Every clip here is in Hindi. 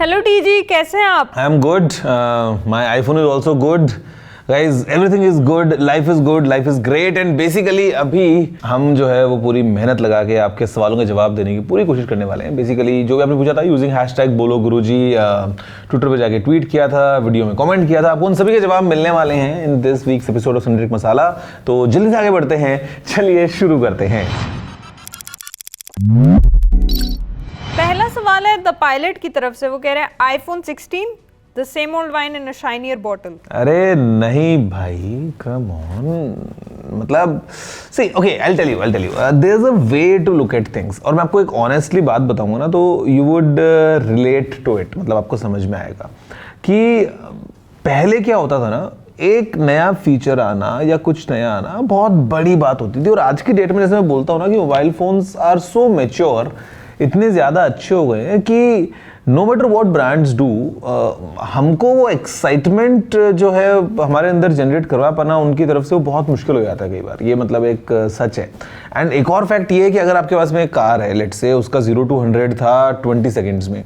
हेलो टीजी, कैसे हैं आप? I am good, my iPhone is also good guys, everything is good, life is great and basically अभी हम जो है वो पूरी मेहनत लगा के आपके सवालों के जवाब देने की पूरी कोशिश करने वाले हैं। बेसिकली जो भी आपने पूछा था यूजिंग हैशटैग बोलो गुरुजी, ट्विटर पे जाके ट्वीट किया था, वीडियो में कमेंट किया था, आपको उन सभी के जवाब मिलने वाले हैं in this week's episode of Sunday masala. तो जल्दी से आगे बढ़ते हैं, चलिए शुरू करते हैं। पहला सवाल है द पायलट की तरफ से। वो कह रहे हैं iPhone 16 the same old wine in a shinier bottle. अरे नहीं भाई, कम ऑन, मतलब see okay, I tell you there is a way to look at things. और मैं आपको एक ऑनेस्टली बात बताऊंगा ना तो you would relate to it, मतलब आपको समझ में आएगा कि पहले क्या होता था ना, एक नया फीचर आना या कुछ नया आना बहुत बड़ी बात होती थी। और आज की डेट में जैसे मैं बोलता हूँ ना कि mobile phones are so mature, इतने ज़्यादा अच्छे हो गए हैं कि no matter what brands do, हमको वो एक्साइटमेंट जो है हमारे अंदर जनरेट करवा पाना उनकी तरफ से वो बहुत मुश्किल हो जाता है कई बार। ये मतलब एक सच है। एंड एक और फैक्ट ये है कि अगर आपके पास में एक कार है, लेट्स से उसका 0 to 100 था 20 सेकेंड्स में,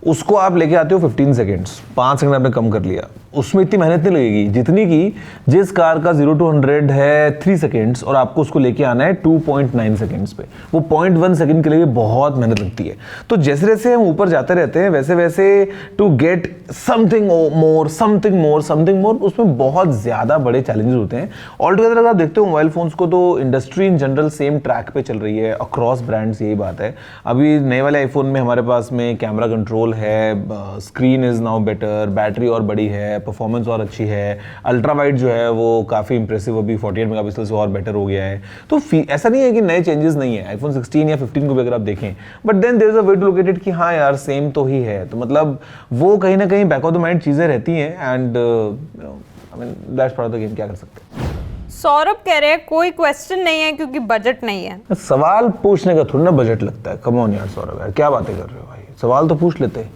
उसको आप लेके आते हो 15 सेकेंड्स, 5 सेकंड आपने कम कर लिया, उसमें इतनी मेहनत नहीं लगेगी जितनी कि जिस कार का 0 to 100 है 3 सेकेंड्स और आपको उसको लेके आना है 2.9 सेकेंड्स पे। वो 0.1 सेकेंड के लिए बहुत मेहनत लगती है। तो जैसे जैसे हम ऊपर जाते रहते हैं वैसे वैसे टू गेट समथिंग मोर उसमें बहुत ज़्यादा बड़े चैलेंजेस होते हैं। ऑल टुगेदर अगर आप देखते हो मोबाइल फोन्स को तो industry in general same track पे चल रही है अक्रॉस ब्रांड्स, यही बात है। अभी नए वाले आईफोन में हमारे पास में कैमरा कंट्रोल है, screen is now better, battery और बड़ी है, परफॉर्मेंस और अच्छी है, अल्ट्रा वाइड जो है वो काफ़ी इंप्रेसिव अभी 48 मेगापिक्सल से और बेटर हो गया है। तो ऐसा नहीं है कि नए चेंजेस नहीं है आईफोन 16 या 15 को भी अगर आप देखें, but then there is a way to look at it कि हाँ यार सेम तो ही है। तो मतलब वो कहीं ना कहीं बैक ऑफ द माइंड चीज़ें रहती हैं and I mean that's part of the game, क्या कर सकते हैं। सौरभ कह रहे हैं कोई क्वेश्चन नहीं है क्योंकि बजट नहीं है। सवाल पूछने का थोड़ा ना बजट लगता है, कम ऑन यार सौरभ यार, क्या बातें कर रहे हो भाई, सवाल तो पूछ लेते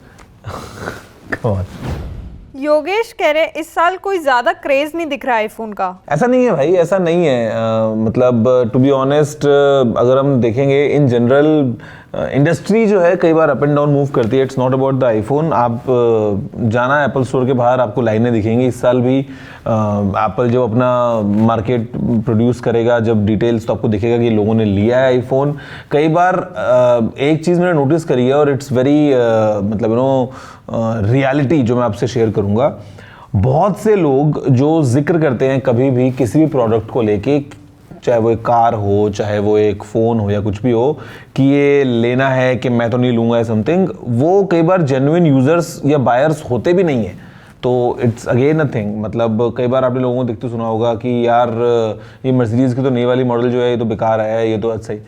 कम ऑन। योगेश कह रहे इस साल कोई ज्यादा क्रेज नहीं दिख रहा आईफोन का। ऐसा नहीं है भाई, ऐसा नहीं है। मतलब टू बी ऑनेस्ट अगर हम देखेंगे इन जनरल इंडस्ट्री जो है कई बार अप एंड डाउन मूव करती है। It's not about the iPhone. आप जाना एप्पल स्टोर के बाहर आपको लाइनें दिखेंगी। इस साल भी एप्पल जब अपना मार्केट प्रोड्यूस करेगा, जब डिटेल्स, तो आपको दिखेगा कि लोगों ने लिया है आईफोन। कई बार एक चीज़ मैंने नोटिस करी है और इट्स वेरी मतलब यू नो रियलिटी जो मैं आपसे शेयर करूँगा। बहुत से लोग जो जिक्र करते हैं कभी भी किसी भी प्रोडक्ट को लेके, चाहे वो एक कार हो, चाहे वो एक फ़ोन हो या कुछ भी हो, कि ये लेना है कि मैं तो नहीं लूँगा या समथिंग, वो कई बार जेन्युइन यूज़र्स या बायर्स होते भी नहीं हैं। तो इट्स अगेन अ थिंग। मतलब कई बार आपने लोगों को देखते सुना होगा कि यार ये मर्सिडीज़ की तो नई वाली मॉडल जो है ये तो बेकार है, ये तो अच्छा ही।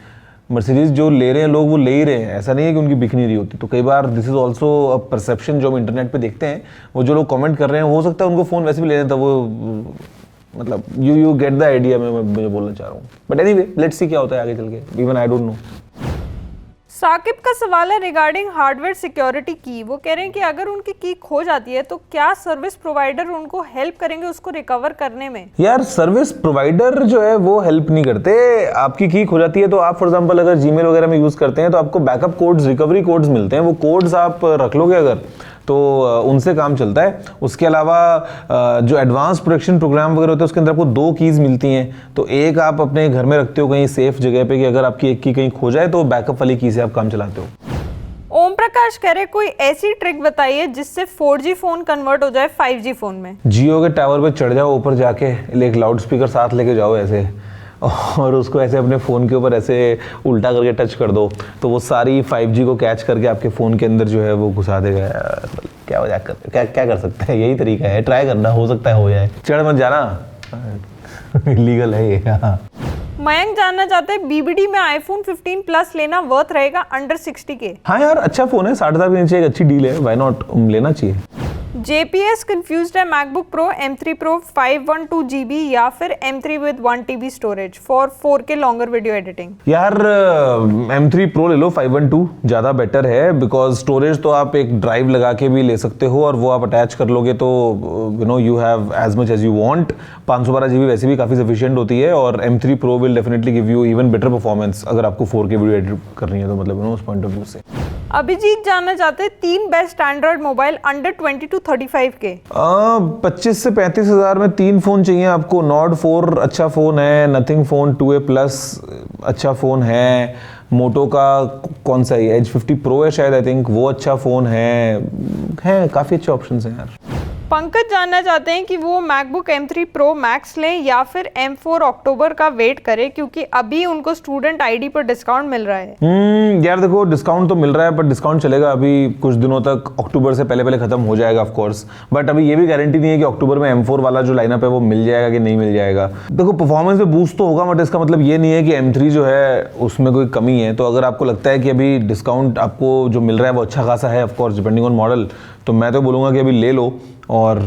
मर्सिडीज़ जो ले रहे हैं लोग वो ले ही रहे हैं, ऐसा नहीं है कि उनकी बिक नहीं रही होती। तो कई बार this is also a perception जो हम इंटरनेट पे देखते हैं। वो जो लोग कमेंट कर रहे हैं हो सकता है उनको फ़ोन वैसे भी लेना था, वो मतलब यू गेट द आइडिया मैं बोलना चाह रहा हूँ। बट एनीवे लेट्स सी क्या होता है आगे चल के, even I don't know. Saqib का सवाल है रिगार्डिंग हार्डवेयर सिक्योरिटी की। वो कह रहे हैं कि अगर उनकी की खो जाती है तो क्या सर्विस प्रोवाइडर उनको हेल्प करेंगे उसको रिकवर करने में? यार सर्विस प्रोवाइडर जो है वो हेल्प नहीं करते। आपकी की खो जाती है तो आप फॉर एग्जांपल अगर जीमेल वगैरह में यूज़ करते हैं तो आपको बैकअप कोड्स, रिकवरी कोड्स मिलते हैं। वो कोड्स आप रख लोगे अगर तो उनसे काम चलता है। उसके अलावा जो एडवांस प्रोटेक्शन प्रोग्राम वगैरह होते हैं उसके अंदर आपको 2 कीज़ मिलती हैं। तो एक आप अपने घर में रखते हो कहीं सेफ जगह पे कि अगर आपकी एक की कहीं खो जाए तो बैकअप वाली की से आप काम चलाते हो। ओम प्रकाश कह रहे कोई ऐसी ट्रिक बताइए जिससे 4G फोन कन्वर्ट हो जाए 5G फोन में। जियो के टावर पे चढ़ जाओ, ऊपर जाके एक लाउड स्पीकर साथ लेके जाओ ऐसे, और उसको ऐसे अपने फ़ोन के ऊपर ऐसे उल्टा करके टच कर दो तो वो सारी 5G को कैच करके आपके फ़ोन के अंदर जो है वो घुसा देगा। क्या मजाक करते, क्या कर सकते हैं, यही तरीका है, ट्राई करना, हो सकता है हो जाए। चढ़ मत जाना, इलीगल है ये। मयंक जानना चाहते हैं बीबीडी में आईफोन 15 प्लस लेना वर्थ रहेगा अंडर 60 के? हाँ यार अच्छा फ़ोन है, 60,000 के नीचे एक अच्छी डील है, व्हाई नॉट, लेना चाहिए। JPS कंफ्यूज्ड है MacBook pro M3 Pro 512 GB या फिर M3 with 1 TB storage for 4K longer video editing. यार M3 Pro ले लो, 512 ज़्यादा बेटर है बिकॉज स्टोरेज तो आप एक ड्राइव लगा के भी ले सकते हो और वो आप अटैच कर लोगे तो you know you have as much as you want. 512 GB वैसे भी काफ़ी सफिशिएंट होती है और M3 Pro will definitely give you even better performance अगर आपको 4K वीडियो एडिट करनी है तो, मतलब उस पॉइंट ऑफ व्यू से। अभिजीत जानना चाहते हैं 3 best Android mobile under 20 to 35 के। 25 से 35 हज़ार में 3 फ़ोन चाहिए आपको। नॉर्ड 4 अच्छा फ़ोन है, नथिंग फ़ोन 2A प्लस अच्छा फ़ोन है, मोटो का कौन सा है एज 50 प्रो है शायद, आई थिंक वो अच्छा फ़ोन है काफ़ी अच्छे ऑप्शन हैं यार। पंकज जानना चाहते हैं कि वो मैकबुक M3 Pro Max लें या फिर M4 अक्टूबर का वेट करें, क्योंकि अभी उनको स्टूडेंट आईडी पर डिस्काउंट मिल रहा है। यार देखो डिस्काउंट तो मिल रहा है, पर डिस्काउंट चलेगा अभी कुछ दिनों तक, अक्टूबर से पहले खत्म हो जाएगा ऑफ कोर्स। बट अभी ये भी गारंटी नहीं है कि अक्टूबर में M4 वाला जो लाइनअप है वो मिल जाएगा कि नहीं मिल जाएगा। देखो परफॉर्मेंस में बूस्ट तो होगा, बट इसका मतलब ये नहीं है कि M3 जो है उसमें कोई कमी है। तो अगर आपको लगता है कि अभी डिस्काउंट आपको जो मिल रहा है वो अच्छा खासा है, of course depending on model, तो मैं तो बोलूँगा कि अभी ले लो। और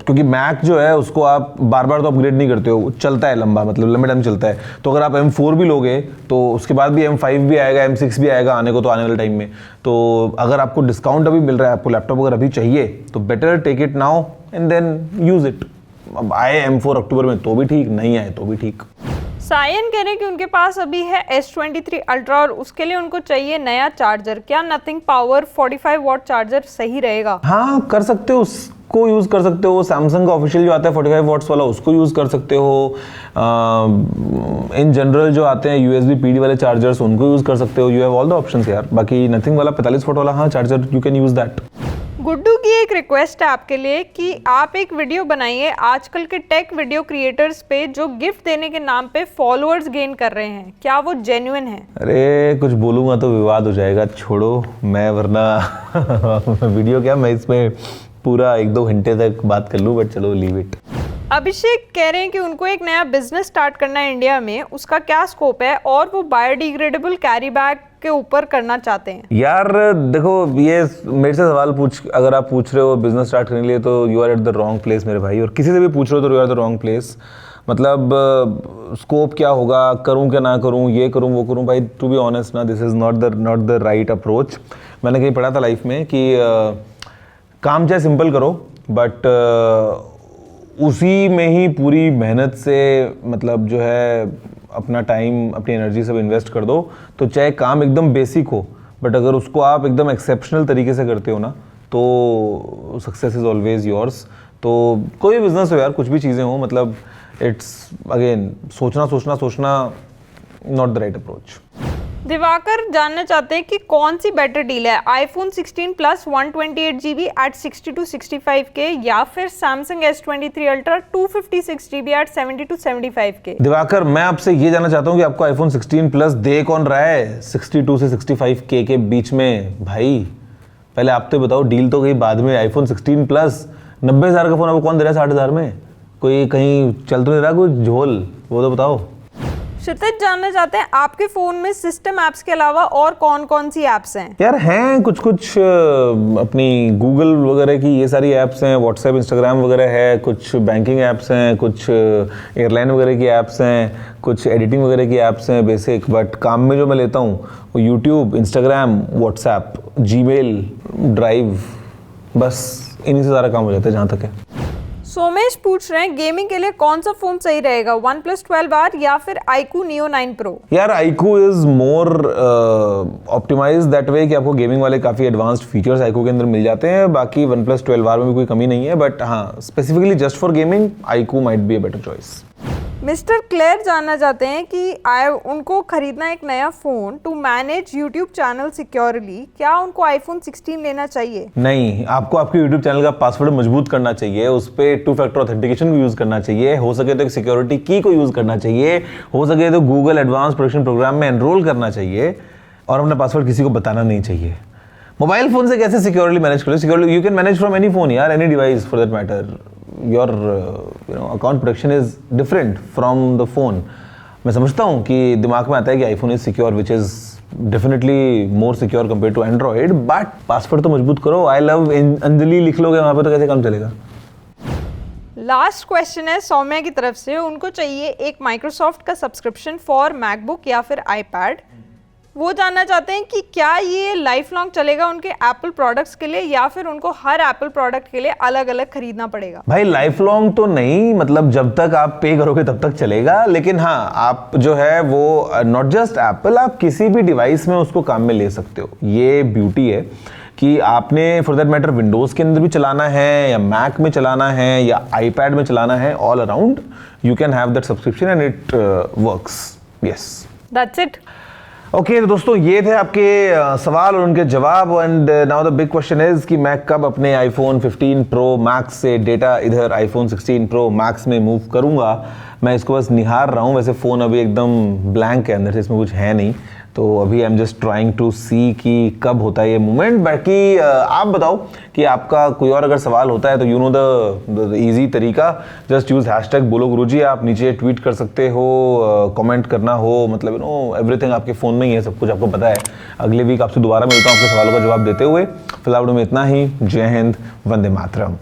क्योंकि मैक जो है उसको आप बार बार तो अपग्रेड नहीं करते हो, चलता है लंबा, मतलब लंबे टाइम चलता है। तो अगर आप M4 भी लोगे तो उसके बाद भी M5 भी आएगा, M6 भी आएगा आने को, तो आने वाले टाइम में। तो अगर आपको डिस्काउंट अभी मिल रहा है, आपको लैपटॉप अगर अभी चाहिए तो better take it now and then use it. अब आए M4 अक्टूबर में तो भी ठीक, नहीं आए तो भी ठीक। सायन कह रहे हैं कि उनके पास अभी है S23 Ultra और उसके लिए उनको चाहिए नया चार्जर। क्या नथिंग पावर 45 वॉट चार्जर सही रहेगा? हाँ कर सकते हो, उसको यूज़ कर सकते हो। सैमसंग का ऑफिशियल जो आता है 45 वॉट्स वाला, उसको यूज़ कर सकते हो। इन जनरल जो आते हैं USB PD वाले चार्जर्स, उनको यूज़ कर सकते हो। You have all the options यार। बाकी नथिंग वाला 45 वॉट वाला हाँ charger, you can use that. Guddu की एक रिक्वेस्ट है आपके लिए कि आप एक वीडियो बनाइए आजकल के टेक वीडियो क्रिएटर्स पे जो गिफ्ट देने के नाम पे फॉलोअर्स गेन कर रहे हैं, क्या वो जेन्युइन है? अरे कुछ बोलूँगा तो विवाद हो जाएगा, छोड़ो मैं, वरना वीडियो क्या, मैं इसमें पूरा 1-2 घंटे तक बात कर लूँ, बट चलो लीव इट। अभिषेक कह रहे हैं कि उनको एक नया बिजनेस स्टार्ट करना है इंडिया में, उसका क्या स्कोप है और वो बायोडिग्रेडेबल कैरी बैग के ऊपर करना चाहते हैं। यार देखो, ये मेरे से सवाल अगर आप पूछ रहे हो बिजनेस स्टार्ट करने के लिए, तो you are at the wrong place मेरे भाई। और किसी से भी पूछ रहे हो तो you are the wrong place. मतलब स्कोप क्या होगा, करूं क्या ना करूं, ये करूं वो करूं, भाई टू बी ऑनेस्ट ना, this is not the right approach. मैंने कहीं पढ़ा था लाइफ में कि काम चाहे सिंपल करो, बट उसी में ही पूरी मेहनत से, मतलब जो है अपना टाइम, अपनी एनर्जी सब इन्वेस्ट कर दो, तो चाहे काम एकदम बेसिक हो, बट अगर उसको आप एकदम एक्सेप्शनल तरीके से करते हो ना, तो सक्सेस इज़ ऑलवेज योर्स। तो कोई भी बिजनेस हो यार, कुछ भी चीज़ें हो, मतलब इट्स अगेन सोचना not the right approach. Diwakar जानना चाहते हैं कि कौन सी बेटर डील है, iPhone 16 Plus 128GB at 60 to 65K या फिर Samsung S23 Ultra 256GB at 70 to 75K? Diwakar, मैं आपसे ये जानना चाहता हूँ कि आपको iPhone 16 Plus दे कौन रहा है 62 से 65K के बीच में? भाई पहले आप तो बताओ, डील तो गई बाद में। iPhone 16 Plus 90,000 का फोन आपको कौन दे रहा है 60,000 में? कोई कहीं चल तो नहीं रहा कोई झोल, वो तो बताओ। क्षितिज जानना चाहते हैं आपके फोन में सिस्टम ऐप्स के अलावा और कौन कौन सी ऐप्स हैं? यार हैं कुछ अपनी गूगल वगैरह की ये सारी ऐप्स हैं, व्हाट्सएप इंस्टाग्राम वगैरह है, कुछ बैंकिंग ऐप्स हैं, कुछ एयरलाइन वगैरह की ऐप्स हैं, कुछ एडिटिंग वगैरह की ऐप्स हैं बेसिक। बट काम में जो मैं लेता हूँ वो YouTube, Instagram, WhatsApp, Gmail, drive, बस इन्हीं से सारा काम हो जाता है जहाँ तक है। सोमेश पूछ रहे हैं गेमिंग के लिए कौन सा फोन सही रहेगा, OnePlus 12R या फिर iQOO Neo 9 Pro? यार iQOO is more optimise that way कि आपको गेमिंग वाले काफ़ी एडवांस्ड फीचर्स iQOO के अंदर मिल जाते हैं। बाकी OnePlus 12R में भी कोई कमी नहीं है, बट हाँ specifically just for gaming iQOO might be a better choice. Mister Claire जानना चाहते हैं कि उनको खरीदना एक नया phone to manage YouTube channel securely, क्या उनको iPhone 16 लेना चाहिए? नहीं, आपको आपके यूट्यूब चैनल का पासवर्ड मजबूत करना चाहिए, उस पर 2 फैक्टर ऑथेंटिकेशन भी यूज करना चाहिए, हो सके तो एक सिक्योरिटी की को यूज करना चाहिए, हो सके तो गूगल एडवांस प्रोटेक्शन प्रोग्राम में एनरोल करना चाहिए, और अपना पासवर्ड किसी को बताना नहीं चाहिए। मोबाइल फोन से कैसे सिक्योरली मैनेज करो? Securely you can manage from any phone यार, any device for that matter. Your account protection is different from the phone. मैं समझता हूँ कि दिमाग में आता है कि iPhone is secure, which is definitely more secure compare to Android, but password तो मजबूत करो। आई लव अंजलि लिख लोगे वहाँ पे तो कैसे काम चलेगा? लास्ट क्वेश्चन है सौम्या की तरफ से, उनको चाहिए एक माइक्रोसॉफ्ट का सब्सक्रिप्शन फॉर मैकबुक या फिर आईपैड, वो जानना चाहते हैं कि क्या ये लाइफ लॉन्ग चलेगा उनके एप्पल प्रोडक्ट्स के लिए या फिर उनको हर एप्पल प्रोडक्ट के लिए अलग अलग खरीदना पड़ेगा। भाई लाइफ लॉन्ग तो नहीं, मतलब जब तक आप पे करोगे तब तक चलेगा, लेकिन हाँ आप जो है वो नॉट जस्ट एप्पल, आप किसी भी डिवाइस में उसको काम में ले सकते हो। ये ब्यूटी है कि आपने फॉर दैट मैटर विंडोज के अंदर भी चलाना है या मैक में चलाना है या आईपैड में चलाना है, all around you can have that subscription and it works. Yes, that's it. Okay तो दोस्तों ये थे आपके सवाल और उनके जवाब। And now the big question is कि मैं कब अपने आईफोन 15 प्रो मैक्स से डेटा इधर आईफोन 16 प्रो मैक्स में मूव करूंगा। मैं इसको बस निहार रहा हूँ, वैसे फ़ोन अभी एकदम ब्लैंक है, अंदर से इसमें कुछ है नहीं, तो अभी I am just trying to see कि कब होता है ये मूवमेंट। बाकी आप बताओ कि आपका कोई और अगर सवाल होता है तो यू नो द इजी तरीका, जस्ट यूज हैशटैग बोलो गुरुजी, आप नीचे ट्वीट कर सकते हो, कमेंट करना हो, मतलब यू नो एवरीथिंग आपके फ़ोन में ही है, सब कुछ आपको पता है। अगले वीक आपसे दोबारा मिलता हूँ आपके सवालों का जवाब देते हुए। फिलहाल में इतना ही। जय हिंद, वंदे मातरम।